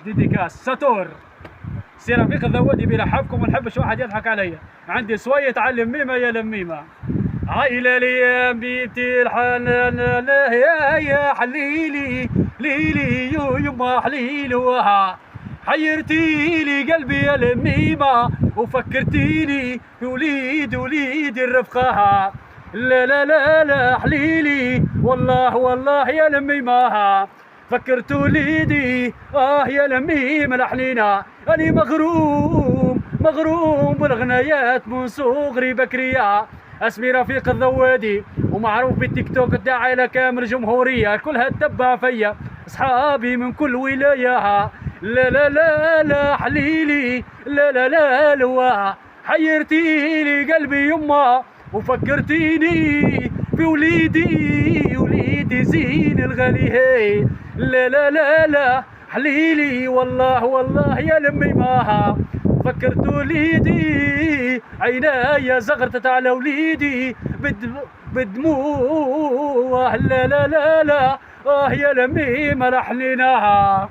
ديديكاس ساتور. سي رفيق الذوادي بيرحبكم، وما نحبش واحد يضحك عليا. عندي سويه تعلم ميمه يا لميمه. عايله لي بيتي الحنان يا حليلي ليلي يما حليل وها. حيرتي لي قلبي يا لميمه وفكرتيني وليد الرفقه. لا لا لا لا حليلي والله يا لميمه فكرت وليدي يا لميمه الحنينه. اني مغروم بالغنايات من صغري بكريه. اسمي رفيق الذوادي ومعروف بالتيك توك تاعي لكامل جمهوريه كلها تتبع فيا اصحابي من كل ولايه. لا لا لا لا حليلي لا لا لا لا حيرتي لي قلبي يما وفكرتيني في وليدي زين الغالي. لا لا لا لا حليلي والله يا لميمه فكرت وليدي عينايا زغرتت على وليدي بدموع. لا لا لا لا يا لميمه لحنيناها.